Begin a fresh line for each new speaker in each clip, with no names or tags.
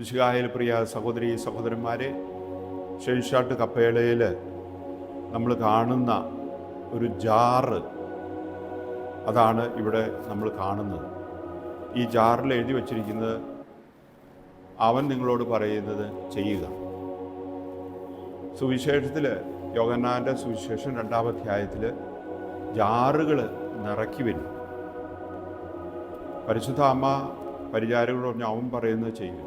മിശിഹായിൽ പ്രിയ സഹോദരി സഹോദരന്മാരെ, ഷെൽഷാട്ട് കപ്പേളയിൽ നമ്മൾ കാണുന്ന ഒരു ജാറ്, അതാണ് ഇവിടെ നമ്മൾ കാണുന്നത്. ഈ ജാറിൽ എഴുതി വച്ചിരിക്കുന്നത്, അവൻ നിങ്ങളോട് പറയുന്നത് ചെയ്യുക. സുവിശേഷത്തിൽ, യോഹന്നാൻ്റെ സുവിശേഷം 2-ാം അധ്യായത്തിൽ ജാറുകൾ നിറക്കി വരും. പരിശുദ്ധ അമ്മ പരിചാരകരോട് പറഞ്ഞു അവൻ പറയുന്നത് ചെയ്യും.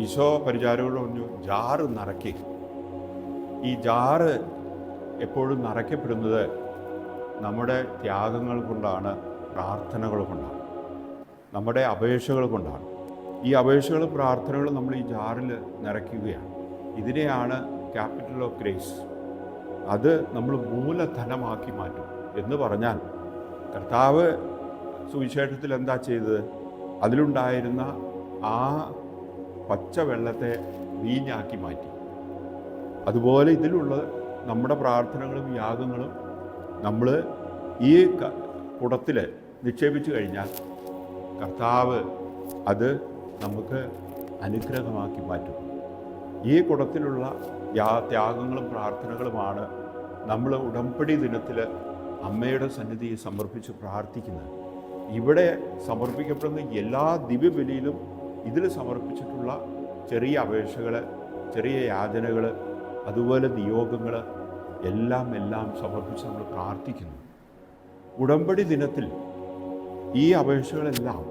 ഈശോ പരിചാരകരോട് പറഞ്ഞു ജാറ് നിറയ്ക്കുക. ഈ ജാറ് എപ്പോഴും നിറയ്ക്കപ്പെടുന്നത് നമ്മുടെ ത്യാഗങ്ങൾ കൊണ്ടാണ്, പ്രാർത്ഥനകൾ കൊണ്ടാണ്, നമ്മുടെ അപേക്ഷകൾ കൊണ്ടാണ്. ഈ അപേക്ഷകളും പ്രാർത്ഥനകളും നമ്മൾ ഈ ജാറിൽ നിറയ്ക്കുകയാണ്. ഇതിനെയാണ് ക്യാപിറ്റൽ ഓഫ് ഗ്രേസ്. അത് നമ്മൾ മൂലധനമാക്കി മാറ്റും. എന്ന് പറഞ്ഞാൽ കർത്താവ് സുവിശേഷത്തിൽ എന്താ ചെയ്തത്? അതിലുണ്ടായിരുന്ന ആ പച്ച വെള്ളത്തെ വീഞ്ഞാക്കി മാറ്റി. അതുപോലെ ഇതിലുള്ള നമ്മുടെ പ്രാർത്ഥനകളും യാഗങ്ങളും നമ്മൾ ഈ കുടത്തിൽ നിക്ഷേപിച്ചു കഴിഞ്ഞാൽ കർത്താവ് അത് നമുക്ക് അനുഗ്രഹമാക്കി മാറ്റും. ഈ കുടത്തിലുള്ള ത്യാഗങ്ങളും പ്രാർത്ഥനകളുമാണ് നമ്മൾ ഉടമ്പടി ദിനത്തിൽ അമ്മയുടെ സന്നിധിയെ സമർപ്പിച്ച് പ്രാർത്ഥിക്കുന്നത്. ഇവിടെ സമർപ്പിക്കപ്പെടുന്ന എല്ലാ ദിവ്യബലിയിലും ഇതിൽ സമർപ്പിച്ചിട്ടുള്ള ചെറിയ അപേക്ഷകൾ, ചെറിയ യാചനകൾ, അതുപോലെ നിയോഗങ്ങൾ എല്ലാം സമർപ്പിച്ച് നമ്മൾ പ്രാർത്ഥിക്കുന്നു. ഉടമ്പടി ദിനത്തിൽ ഈ അപേക്ഷകളെല്ലാം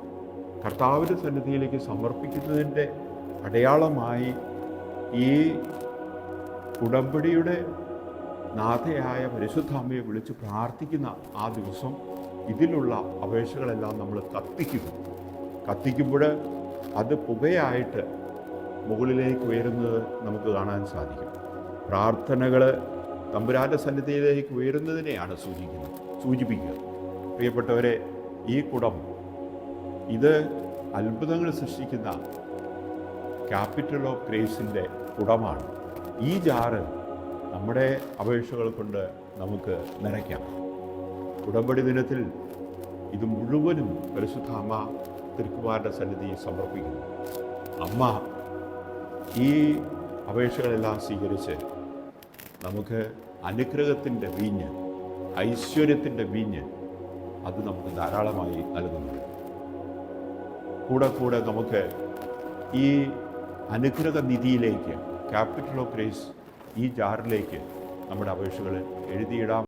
കർത്താവിൻ്റെ സന്നിധിയിലേക്ക് സമർപ്പിക്കുന്നതിൻ്റെ അടയാളമായി ഈ ഉടമ്പടിയുടെ നാഥയായ പരിശുദ്ധ അമ്മയെ വിളിച്ച് പ്രാർത്ഥിക്കുന്ന ആ ദിവസം ഇതിലുള്ള അപേക്ഷകളെല്ലാം നമ്മൾ കത്തിക്കുമ്പോൾ അത് പുകയായിട്ട് മുകളിലേക്ക് ഉയരുന്നത് നമുക്ക് കാണാൻ സാധിക്കും. പ്രാർത്ഥനകൾ തമ്പുരാൻ്റെ സന്നിധിയിലേക്ക് ഉയരുന്നതിനെയാണ് സൂചിപ്പിക്കുക. പ്രിയപ്പെട്ടവരെ, ഈ കുടം ഇത് അത്ഭുതങ്ങൾ സൃഷ്ടിക്കുന്ന ക്യാപിറ്റൽ ഓഫ് ഗ്രേസിൻ്റെ കുടമാണ്. ഈ ജാറ് നമ്മുടെ അപേക്ഷകൾ കൊണ്ട് നമുക്ക് നിറയ്ക്കാം. ഉടമ്പടി ദിനത്തിൽ ഇത് മുഴുവനും പരിശുദ്ധ അമ്മ തിരുക്കുമാരൻ്റെ സന്നിധിയിൽ സമർപ്പിക്കുന്നു. അമ്മ ഈ അപേക്ഷകളെല്ലാം സ്വീകരിച്ച് നമുക്ക് അനുഗ്രഹത്തിൻ്റെ വീഞ്ഞ്, ഐശ്വര്യത്തിൻ്റെ വീഞ്ഞ് അത് നമുക്ക് ധാരാളമായി നൽകുന്നുണ്ട്. കൂടെ നമുക്ക് ഈ അനുഗ്രഹ നിധിയിലേക്ക്, ക്യാപിറ്റൽ ഓഫ് ഗ്രേസ്, ഈ ജാറിലേക്ക് നമ്മുടെ അപേക്ഷകൾ എഴുതിയിടാം.